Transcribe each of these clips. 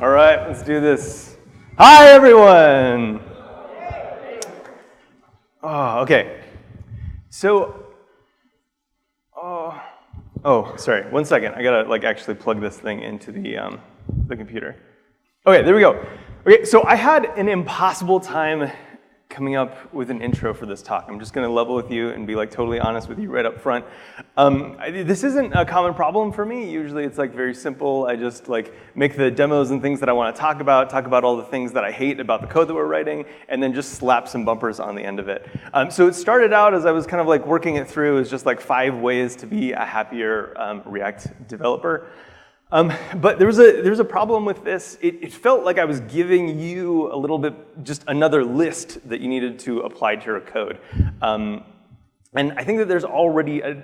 All right, let's do this. Hi, everyone. Oh, okay. So, sorry. 1 second. I gotta actually plug this thing into the computer. Okay, there we go. Okay, so I had an impossible time coming up with an intro for this talk. I'm just going to level with you and be totally honest with you right up front. This isn't a common problem for me. Usually it's very simple. I just make the demos and things that I want to talk about all the things that I hate about the code that we're writing, and then just slap some bumpers on the end of it. So it started out as I was kind of working it through as just 5 ways to be a happier React developer. But there was a problem with this. It felt like I was giving you a little bit, just another list that you needed to apply to your code. And I think that there's already a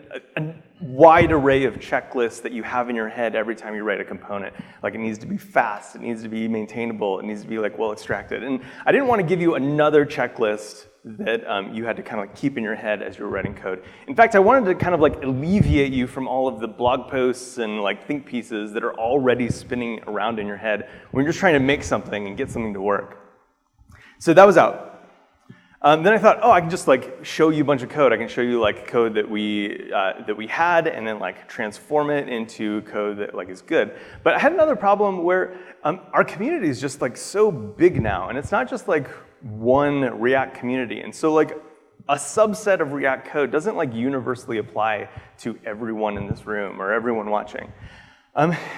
wide array of checklists that you have in your head every time you write a component. It needs to be fast, it needs to be maintainable, it needs to be well extracted. And I didn't want to give you another checklist that you had to kind of keep in your head as you were writing code. In fact, I wanted to kind of alleviate you from all of the blog posts and think pieces that are already spinning around in your head when you're just trying to make something and get something to work. So that was out. Then I thought, I can just show you a bunch of code. I can show you code that we had, and then transform it into code that is good. But I had another problem where our community is just so big now, and it's not just one React community. And so a subset of React code doesn't universally apply to everyone in this room or everyone watching.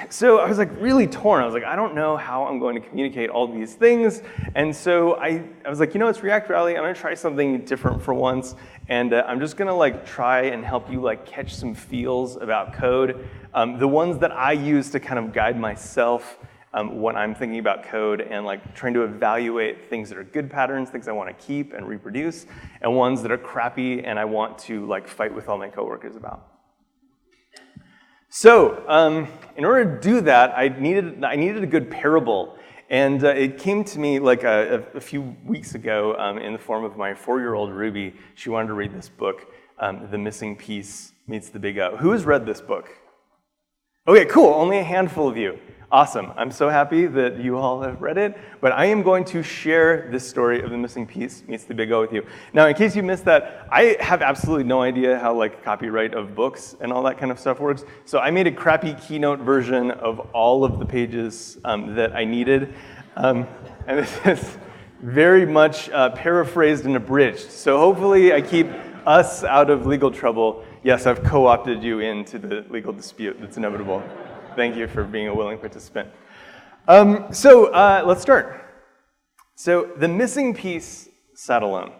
So I was really torn. I was I don't know how I'm going to communicate all these things. And so I was it's React Rally. I'm going to try something different for once. And I'm just going to try and help you catch some feels about code. The ones that I use to kind of guide myself when I'm thinking about code and trying to evaluate things that are good patterns, things I want to keep and reproduce, and ones that are crappy and I want to fight with all my coworkers about. So in order to do that, I needed a good parable. And it came to me a few weeks ago in the form of my 4-year-old Ruby. She wanted to read this book, The Missing Piece Meets the Big O. Who has read this book? Okay, cool. Only a handful of you. Awesome. I'm so happy that you all have read it. But I am going to share this story of The Missing Piece Meets the Big O with you. Now, in case you missed that, I have absolutely no idea how copyright of books and all that kind of stuff works. So I made a crappy Keynote version of all of the pages that I needed. And this is very much paraphrased and abridged. So hopefully I keep us out of legal trouble. Yes, I've co-opted you into the legal dispute that's inevitable. Thank you for being a willing participant. So let's start. So the missing piece sat alone,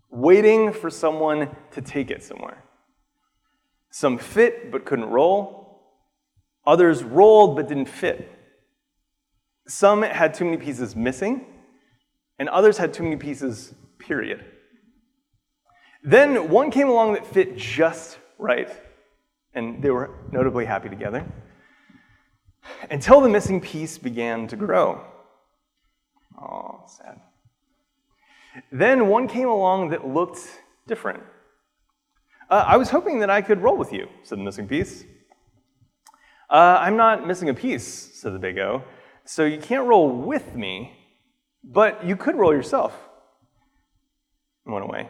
waiting for someone to take it somewhere. Some fit but couldn't roll. Others rolled but didn't fit. Some had too many pieces missing, and others had too many pieces, period. Then one came along that fit just right, and they were notably happy together, until the missing piece began to grow. Oh, sad. Then one came along that looked different. I was hoping that I could roll with you, said the missing piece. I'm not missing a piece, said the big O, so you can't roll with me, but you could roll yourself. And went away.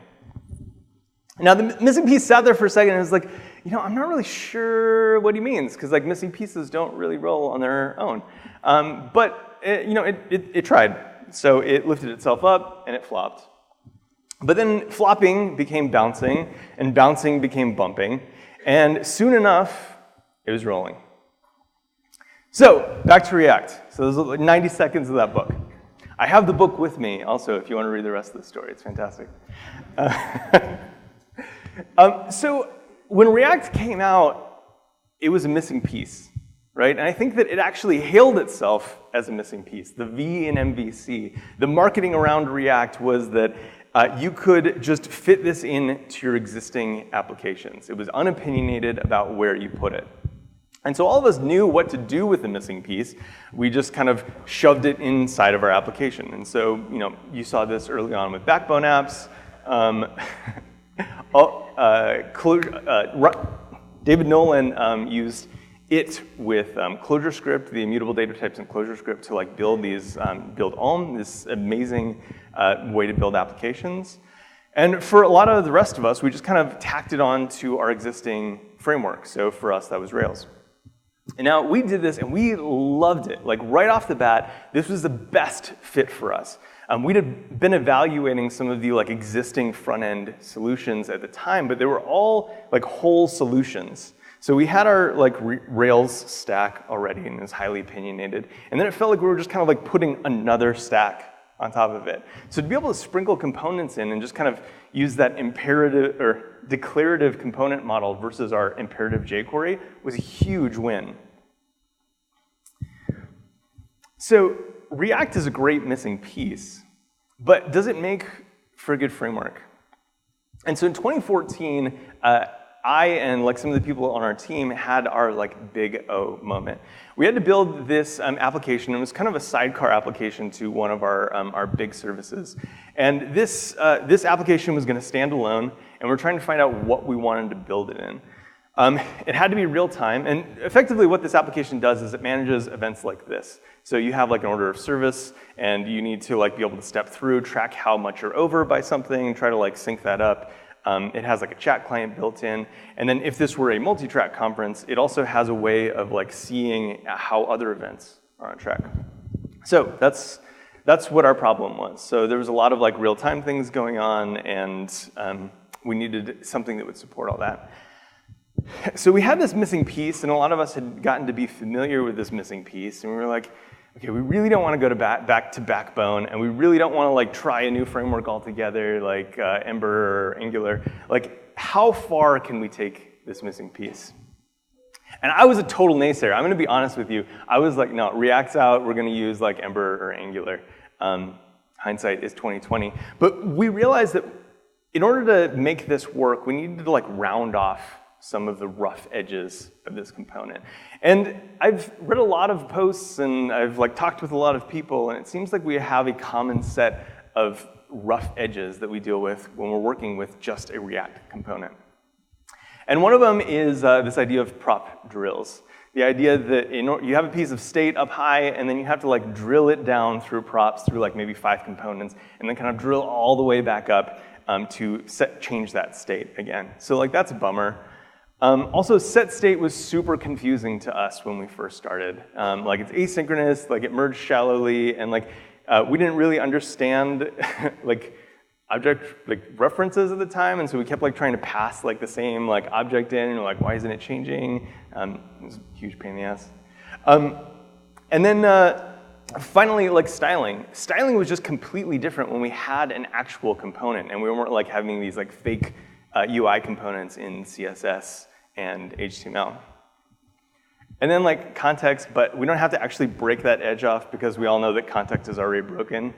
Now, the missing piece sat there for a second and was I'm not really sure what he means, because missing pieces don't really roll on their own. But it tried. So it lifted itself up and it flopped. But then flopping became bouncing, and bouncing became bumping, and soon enough, it was rolling. So back to React. So there's 90 seconds of that book. I have the book with me also if you want to read the rest of the story. It's fantastic. So when React came out, it was a missing piece, right? And I think that it actually hailed itself as a missing piece. The V in MVC, the marketing around React was that you could just fit this into your existing applications. It was unopinionated about where you put it. And so all of us knew what to do with the missing piece. We just kind of shoved it inside of our application. And so, you saw this early on with Backbone apps. David Nolan used it with ClojureScript, the immutable data types in ClojureScript to like build these, build Alm, this amazing way to build applications. And for a lot of the rest of us, we just kind of tacked it on to our existing framework. So for us, that was Rails. And now we did this and we loved it. Like right off the bat, this was the best fit for us. We'd have been evaluating some of the like existing front-end solutions at the time, but they were all like whole solutions. So we had our like Rails stack already and it was highly opinionated. And then it felt like we were just kind of like putting another stack on top of it. So to be able to sprinkle components in and just kind of use that imperative or declarative component model versus our imperative jQuery was a huge win. So React is a great missing piece, but does it make for a good framework? And so in 2014, I and like some of the people on our team had our like big O moment. We had to build this application. It was kind of a sidecar application to one of our big services. And this application was going to stand alone, and we're trying to find out what we wanted to build it in. It had to be real time, and effectively what this application does is it manages events like this. So you have like an order of service, and you need to like be able to step through, track how much you're over by something, try to like sync that up. It has like a chat client built in, and then if this were a multi-track conference, it also has a way of like seeing how other events are on track. So that's what our problem was. So there was a lot of like real-time things going on, and we needed something that would support all that. So we had this missing piece, and a lot of us had gotten to be familiar with this missing piece, and we were like, okay, we really don't want to go to back to Backbone, and we really don't want to like try a new framework altogether, like Ember or Angular. Like, how far can we take this missing piece? And I was a total naysayer. I'm going to be honest with you. I was like, no, React's out. We're going to use like Ember or Angular. Hindsight is 2020. But we realized that in order to make this work, we needed to like round off some of the rough edges of this component. And I've read a lot of posts and I've like talked with a lot of people, and it seems like we have a common set of rough edges that we deal with when we're working with just a React component. And one of them is this idea of prop drills. The idea that you have a piece of state up high, and then you have to like drill it down through props through like maybe 5 components, and then kind of drill all the way back up to change that state again. So like that's a bummer. Also, set state was super confusing to us when we first started. Like it's asynchronous, like it merged shallowly, and like we didn't really understand like object like references at the time, and so we kept like trying to pass like the same like object in, and we're like, why isn't it changing? It was a huge pain in the ass. And then finally, like styling. Styling was just completely different when we had an actual component, and we weren't like having these like fake UI components in CSS and HTML. And then like context, but we don't have to actually break that edge off because we all know that context is already broken.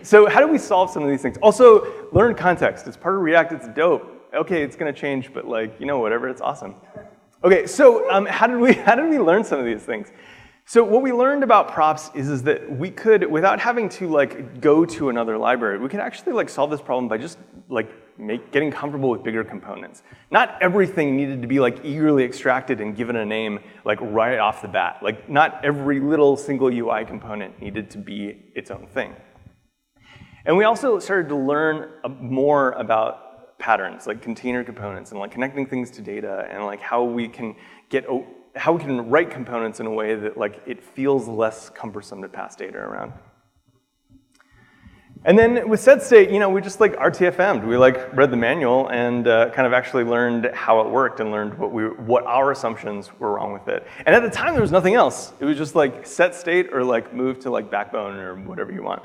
So how do we solve some of these things? Also, learn context. It's part of React, it's dope. Okay, it's gonna change, but like, you know, whatever, it's awesome. Okay, so how did we learn some of these things? So what we learned about props is that we could, without having to like go to another library, we could actually like solve this problem by just like getting comfortable with bigger components. Not everything needed to be like eagerly extracted and given a name like right off the bat. Like not every little single UI component needed to be its own thing. And we also started to learn more about patterns, like container components, and like connecting things to data, and like how we can write components in a way that like it feels less cumbersome to pass data around. And then with set state, you know, we just like RTFM'd. We like read the manual and kind of actually learned how it worked and learned what our assumptions were wrong with it. And at the time, there was nothing else. It was just like set state or like move to like Backbone or whatever you want.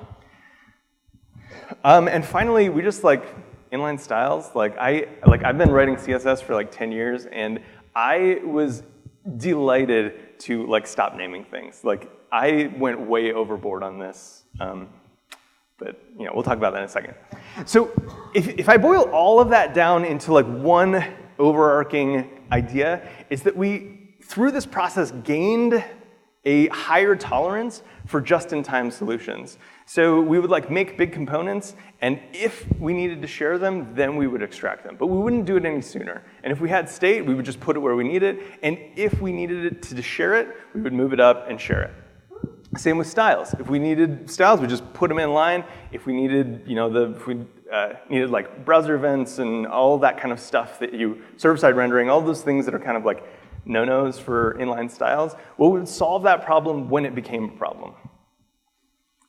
And finally, we just like inline styles. Like I've been writing CSS for like 10 years, and I was delighted to like stop naming things. Like I went way overboard on this, but you know, we'll talk about that in a second. So if I boil all of that down into like one overarching idea, is that we, through this process, gained a higher tolerance for just-in-time solutions. So we would like make big components, and if we needed to share them, then we would extract them. But we wouldn't do it any sooner. And if we had state, we would just put it where we need it. And if we needed it to share it, we would move it up and share it. Same with styles. If we needed styles, we just put them in line. If we needed, needed like browser events and all that kind of stuff that server-side rendering, all those things that are kind of like no-nos for inline styles, well, we would solve that problem when it became a problem.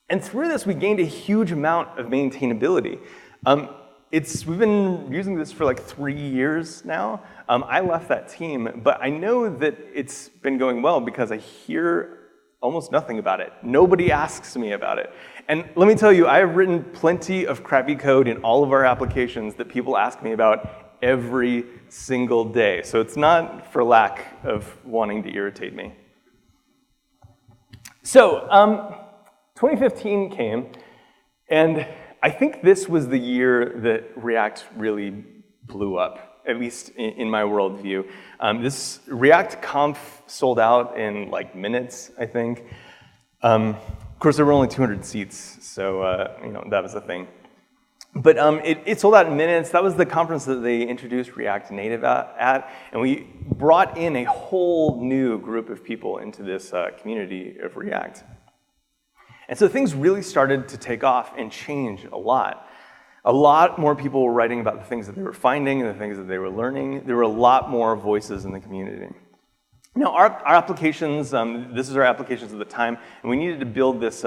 And through this, we gained a huge amount of maintainability. We've been using this for like 3 years now. I left that team, but I know that it's been going well because I hear almost nothing about it. Nobody asks me about it. And let me tell you, I have written plenty of crappy code in all of our applications that people ask me about every single day. So it's not for lack of wanting to irritate me. So 2015 came, and I think this was the year that React really blew up, at least in my worldview. This React Conf sold out in like minutes, I think. Of course, there were only 200 seats, so that was the thing. But it sold out in minutes. That was the conference that they introduced React Native at, and we brought in a whole new group of people into this community of React. And so things really started to take off and change a lot. A lot more people were writing about the things that they were finding and the things that they were learning. There were a lot more voices in the community. Now, our applications, this is our applications at the time, and we needed to build this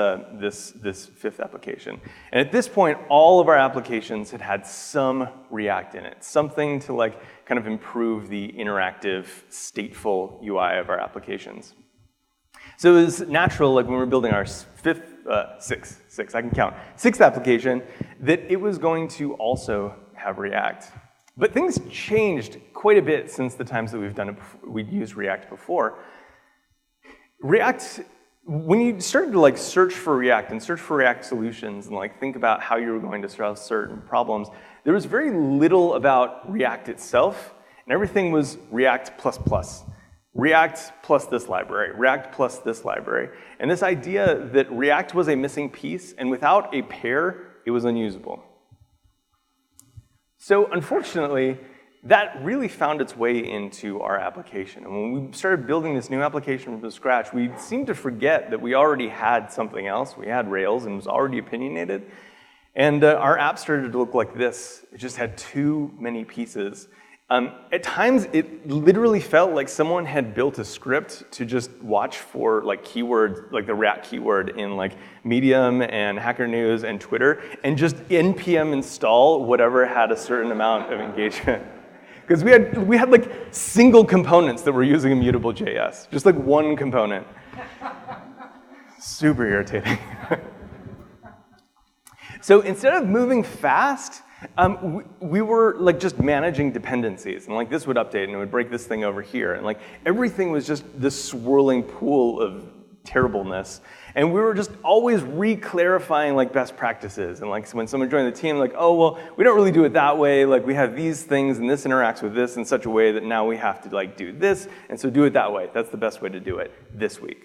fifth application. And at this point, all of our applications had some React in it, something to like kind of improve the interactive, stateful UI of our applications. So it was natural, like when we were building our sixth application, that it was going to also have React. But things changed quite a bit since the times that we'd used React before. React, when you started to like search for React and search for React solutions and like think about how you were going to solve certain problems, there was very little about React itself, and everything was React ++. React plus this library, React plus this library. And this idea that React was a missing piece, and without a pair, it was unusable. So unfortunately, that really found its way into our application. And when we started building this new application from scratch, we seemed to forget that we already had something else. We had Rails and it was already opinionated. And our app started to look like this. It just had too many pieces. At times, it literally felt like someone had built a script to just watch for like keywords, like the React keyword in like Medium and Hacker News and Twitter, and just npm install whatever had a certain amount of engagement. Because we had like single components that were using immutable JS, just like one component. Super irritating. So instead of moving fast, we were like just managing dependencies, and like this would update and it would break this thing over here, and like everything was just this swirling pool of terribleness. And we were just always re-clarifying like best practices, and like when someone joined the team, like, oh well, we don't really do it that way. Like we have these things, and this interacts with this in such a way that now we have to like do this, and so do it that way. That's the best way to do it this week.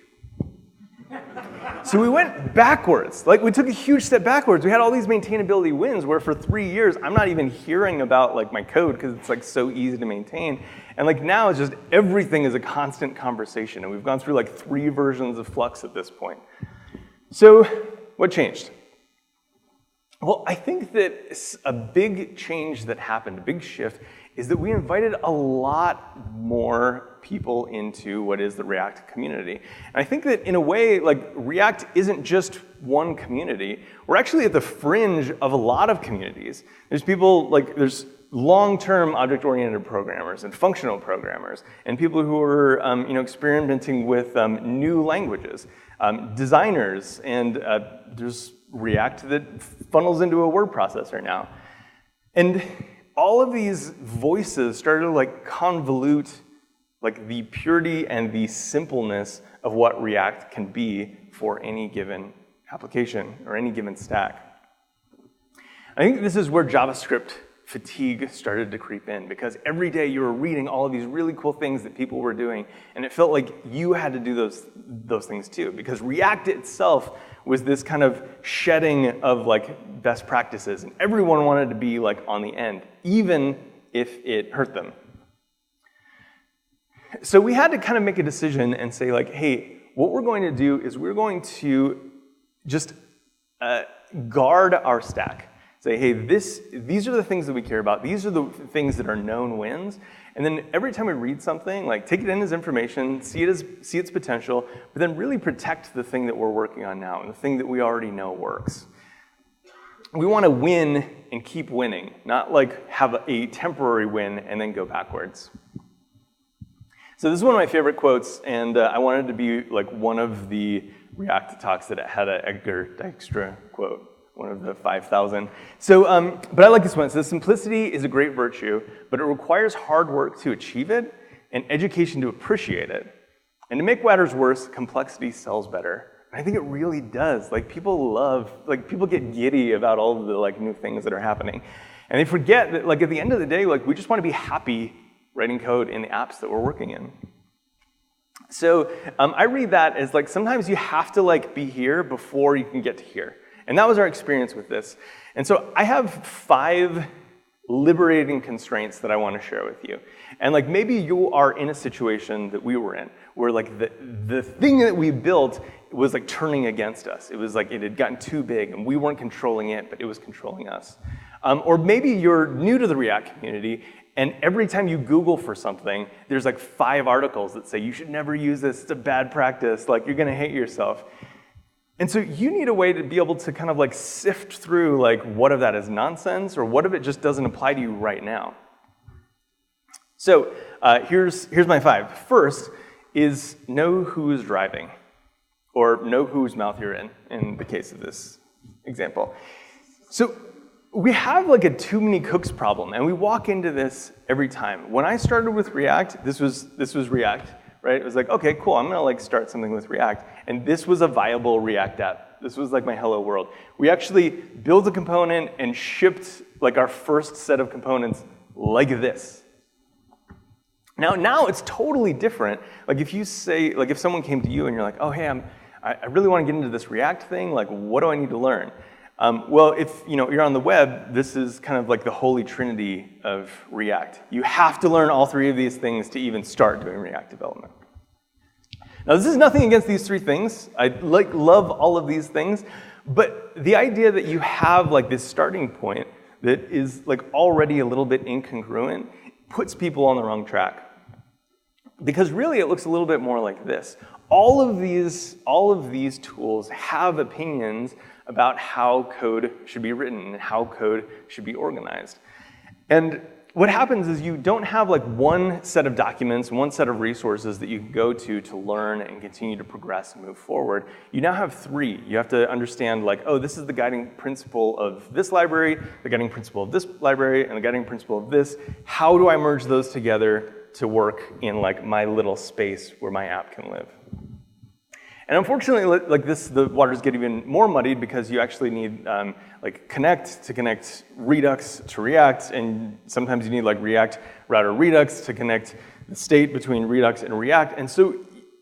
So we went backwards. Like we took a huge step backwards. We had all these maintainability wins where for 3 years, I'm not even hearing about like my code because it's like so easy to maintain. And like now it's just everything is a constant conversation. And we've gone through like 3 versions of Flux at this point. So what changed? Well, I think that a big change that happened, a big shift, is that we invited a lot more people into what is the React community. And I think that in a way, like React isn't just one community. We're actually at the fringe of a lot of communities. There's people like, there's long-term object-oriented programmers and functional programmers, and people who are experimenting with new languages, designers, and there's React that funnels into a word processor now. And all of these voices started to like convolute like the purity and the simpleness of what React can be for any given application or any given stack. I think this is where JavaScript fatigue started to creep in, because every day you were reading all of these really cool things that people were doing, and it felt like you had to do those things too, because React itself was this kind of shedding of like best practices, and everyone wanted to be like on the end, even if it hurt them. So we had to kind of make a decision and say like, hey, what we're going to do is we're going to just guard our stack. Say, hey, these are the things that we care about. These are the things that are known wins. And then every time we read something, like take it in as information, see its potential, but then really protect the thing that we're working on now and the thing that we already know works. We want to win and keep winning, not like have a temporary win and then go backwards. So this is one of my favorite quotes, and I wanted to be like one of the React talks that had an Edgar Dijkstra quote. One of the 5,000. So, but I like this one. It says, simplicity is a great virtue, but it requires hard work to achieve it and education to appreciate it. And to make matters worse, complexity sells better. And I think it really does. Like people get giddy about all of the like new things that are happening. And they forget that like at the end of the day, like we just want to be happy writing code in the apps that we're working in. So I read that as like sometimes you have to like be here before you can get to here. And that was our experience with this. And so I have 5 liberating constraints that I want to share with you. And like maybe you are in a situation that we were in, where like the thing that we built was like turning against us. It was like it had gotten too big and we weren't controlling it, but it was controlling us. Or maybe you're new to the React community, and every time you Google for something, there's like 5 articles that say you should never use this, it's a bad practice, like you're gonna hate yourself. And so you need a way to be able to kind of like sift through like what of that is nonsense or what of it just doesn't apply to you right now. So here's my 5. First is know who's driving, or know whose mouth you're in the case of this example. So we have like a too many cooks problem, and we walk into this every time. When I started with React, this was React. Right? It was like, okay, cool, I'm gonna like start something with React. And this was a viable React app. This was like my hello world. We actually built a component and shipped like our first set of components like this. Now it's totally different. Like if you say, like if someone came to you and you're like, oh, hey, I really wanna get into this React thing, like what do I need to learn? Well, if you're on the web, this is kind of like the holy trinity of React. You have to learn all 3 of these things to even start doing React development. Now, this is nothing against these 3 things. I love all of these things, but the idea that you have like this starting point that is like already a little bit incongruent puts people on the wrong track. Because really, it looks a little bit more like this. All of these tools have opinions about how code should be written and how code should be organized. And what happens is you don't have like one set of documents, one set of resources that you can go to learn and continue to progress and move forward. You now have 3. You have to understand like, oh, this is the guiding principle of this library, the guiding principle of this library, and the guiding principle of this. How do I merge those together to work in like my little space where my app can live? And unfortunately, like the waters get even more muddied because you actually need like connect to connect Redux to React, and sometimes you need like React router Redux to connect the state between Redux and React. And so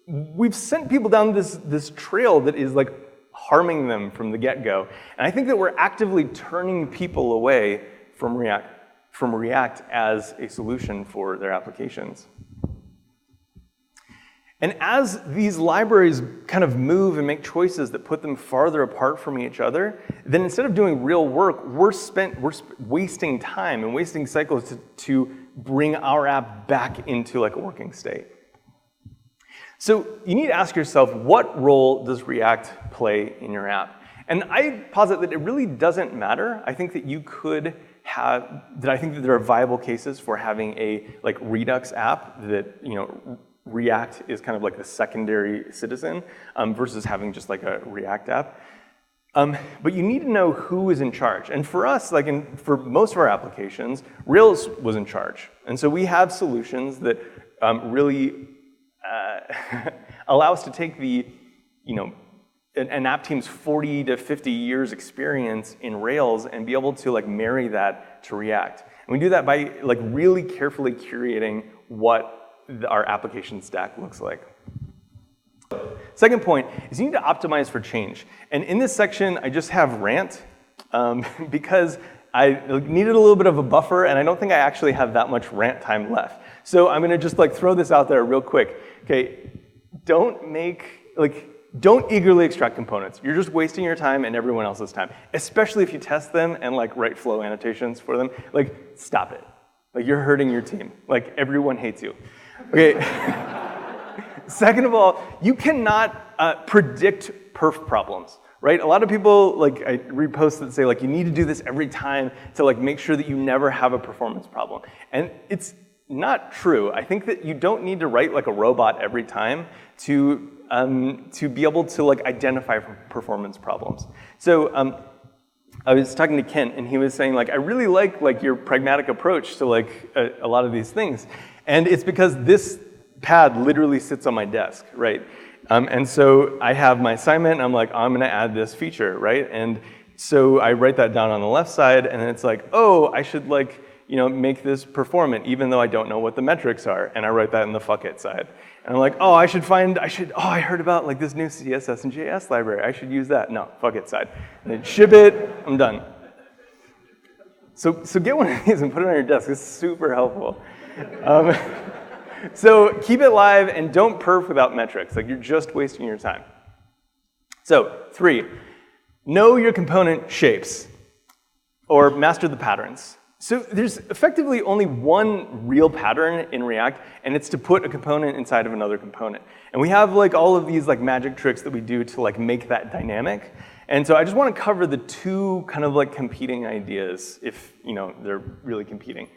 we've sent people down this trail that is like harming them from the get-go. And I think that we're actively turning people away from React as a solution for their applications. And as these libraries kind of move and make choices that put them farther apart from each other, then instead of doing real work, we're wasting time and wasting cycles to bring our app back into like a working state. So you need to ask yourself, what role does React play in your app? And I posit that it really doesn't matter. I think that I think that there are viable cases for having a like Redux app that React is kind of like the secondary citizen versus having just like a React app. But you need to know who is in charge. And for us, for most of our applications, Rails was in charge. And so we have solutions that really allow us to take an app team's 40 to 50 years experience in Rails and be able to like marry that to React. And we do that by like really carefully curating what our application stack looks like. Second point is you need to optimize for change. And in this section, I just have rant because I needed a little bit of a buffer, and I don't think I actually have that much rant time left. So I'm gonna just like throw this out there real quick. Okay, don't eagerly extract components. You're just wasting your time and everyone else's time, especially if you test them and like write flow annotations for them. Like, stop it. Like, you're hurting your team. Like, everyone hates you. Okay. Second of all, you cannot predict perf problems, right? A lot of people, like, I read posts that say, like, you need to do this every time to, like, make sure that you never have a performance problem. And it's not true. I think that you don't need to write like a robot every time to be able to, like, identify performance problems. So I was talking to Kent, and he was saying, like, I really like your pragmatic approach to, like, a lot of these things. And it's because this pad literally sits on my desk, right? And so I have my assignment, and I'm like, I'm gonna add this feature, right? And so I write that down on the left side, and then it's like, oh, I should, like, you know, make this performant, even though I don't know what the metrics are, and I write that in the fuck it side. And I'm like, oh, I heard about, like, this new CSS and JS library, I should use that. No, fuck it side. And then ship it, I'm done. So get one of these and put it on your desk, it's super helpful. So keep it live and don't perf without metrics. Like, you're just wasting your time. So 3, know your component shapes or master the patterns. So there's effectively only one real pattern in React, and it's to put a component inside of another component. And we have like all of these like magic tricks that we do to like make that dynamic. And so I just want to cover the two kind of like competing ideas, if you know they're really competing.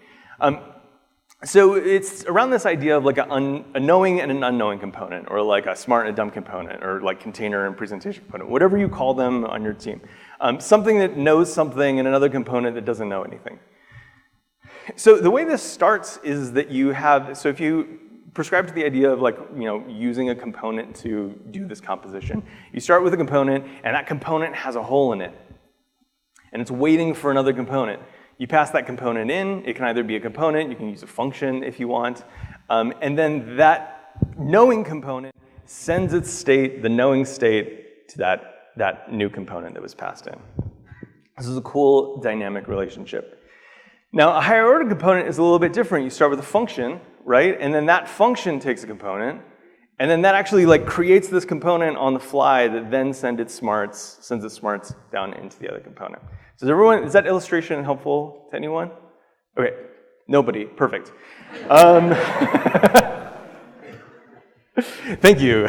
So it's around this idea of like a knowing and an unknowing component, or like a smart and a dumb component, or like container and presentation component, whatever you call them on your team. Something that knows something and another component that doesn't know anything. So the way this starts is that you have, so if you prescribe to the idea of like, you know, using a component to do this composition, you start with a component, and that component has a hole in it. And it's waiting for another component. You pass that component in, it can either be a component, you can use a function if you want, and then that knowing component sends its state, the knowing state, to that new component that was passed in. This is a cool dynamic relationship. Now, a higher order component is a little bit different. You start with a function, right? And then that function takes a component, and then that actually like creates this component on the fly that then sends its smarts down into the other component. So is that illustration helpful to anyone? Okay, nobody, perfect. Thank you.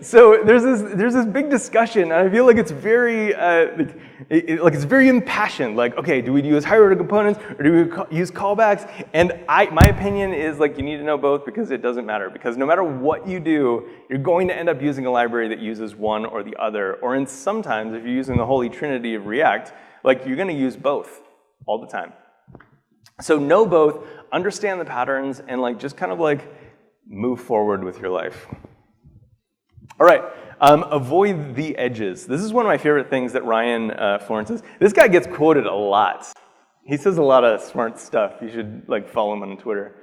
So there's this big discussion, and I feel like it's very it's very impassioned. Like, okay, do we use higher order components or do we use callbacks? And my opinion is like you need to know both because it doesn't matter. Because no matter what you do, you're going to end up using a library that uses one or the other. Or sometimes if you're using the holy trinity of React, like you're going to use both all the time. So know both, understand the patterns, and like just kind of like move forward with your life. All right, avoid the edges. This is one of my favorite things that Ryan Florence says. This guy gets quoted a lot. He says a lot of smart stuff. You should like follow him on Twitter.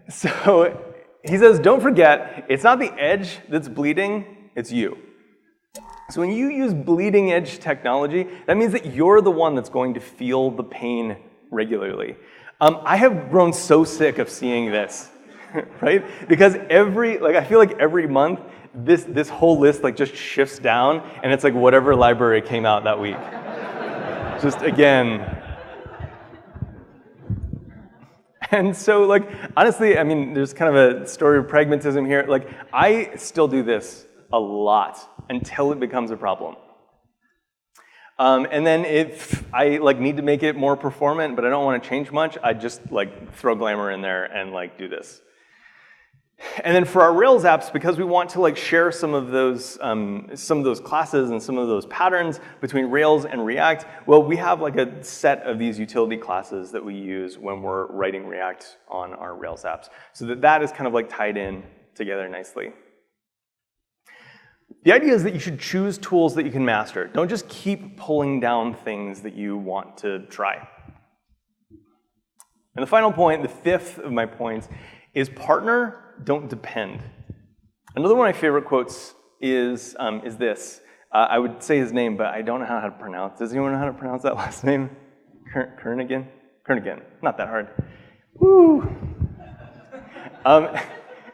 So he says, don't forget, it's not the edge that's bleeding, it's you. So when you use bleeding edge technology, that means that you're the one that's going to feel the pain regularly. I have grown so sick of seeing this. Right? Because I feel like every month, this whole list like just shifts down, and it's like whatever library came out that week. Just again. And so like, honestly, I mean, there's kind of a story of pragmatism here. Like, I still do this a lot until it becomes a problem. And then if I like need to make it more performant, but I don't want to change much, I just like throw Glamour in there and like do this. And then for our Rails apps, because we want to like share some of those classes and some of those patterns between Rails and React, well, we have like a set of these utility classes that we use when we're writing React on our Rails apps. So that is kind of like tied in together nicely. The idea is that you should choose tools that you can master. Don't just keep pulling down things that you want to try. And the final point, the fifth of my points, is partner, don't depend. Another one of my favorite quotes is this. I would say his name, but I don't know how to pronounce. Does anyone know how to pronounce that last name? Kernighan? Kernighan. Not that hard. Woo!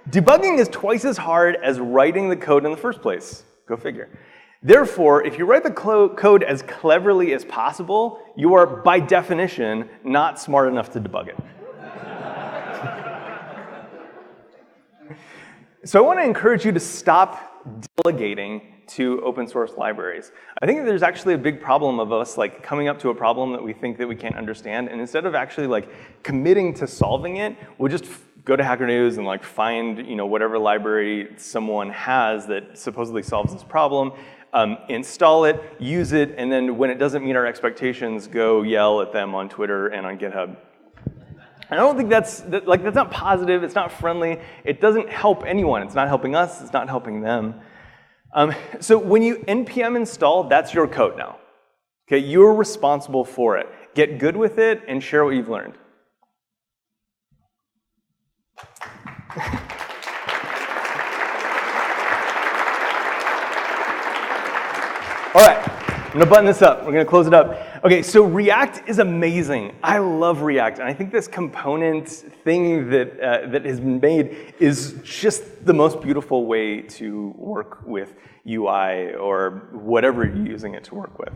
Debugging is twice as hard as writing the code in the first place. Go figure. Therefore, if you write the code as cleverly as possible, you are, by definition, not smart enough to debug it. So I want to encourage you to stop delegating to open source libraries. I think that there's actually a big problem of us like coming up to a problem that we think that we can't understand, and instead of actually like committing to solving it, we'll just go to Hacker News and like find whatever library someone has that supposedly solves this problem, install it, use it, and then when it doesn't meet our expectations, go yell at them on Twitter and on GitHub. And I don't think that's not positive, it's not friendly, it doesn't help anyone. It's not helping us, it's not helping them. So when you npm install, that's your code now. Okay, you're responsible for it. Get good with it and share what you've learned. All right, I'm gonna button this up. We're gonna close it up. Okay, so React is amazing. I love React, and I think this component thing that has been made is just the most beautiful way to work with UI or whatever you're using it to work with.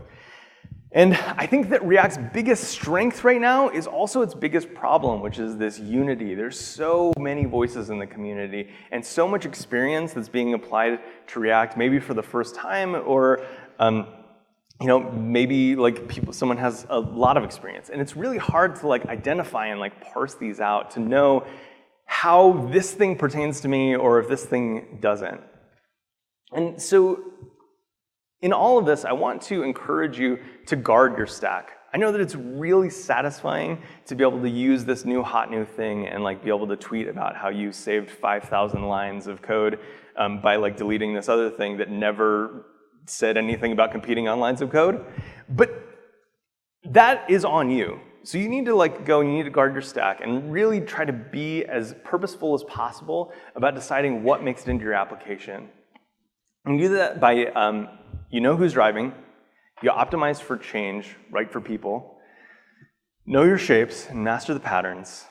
And I think that React's biggest strength right now is also its biggest problem, which is this unity. There's so many voices in the community and so much experience that's being applied to React, maybe for the first time, or maybe like someone has a lot of experience. And it's really hard to like identify and like parse these out to know how this thing pertains to me or if this thing doesn't. And so in all of this, I want to encourage you to guard your stack. I know that it's really satisfying to be able to use this hot new thing and like be able to tweet about how you saved 5,000 lines of code by like deleting this other thing that never said anything about competing on lines of code. But that is on you. So you need to like go and you need to guard your stack and really try to be as purposeful as possible about deciding what makes it into your application. And you do that by you know who's driving, you optimize for change, write for people, know your shapes, and master the patterns,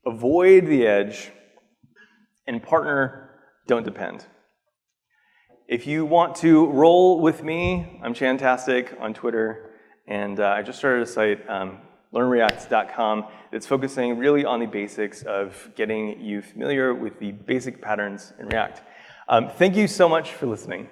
avoid the edge, and partner, don't depend. If you want to roll with me, I'm Chantastic on Twitter, and I just started a site, learnreact.com, that's focusing really on the basics of getting you familiar with the basic patterns in React. Thank you so much for listening.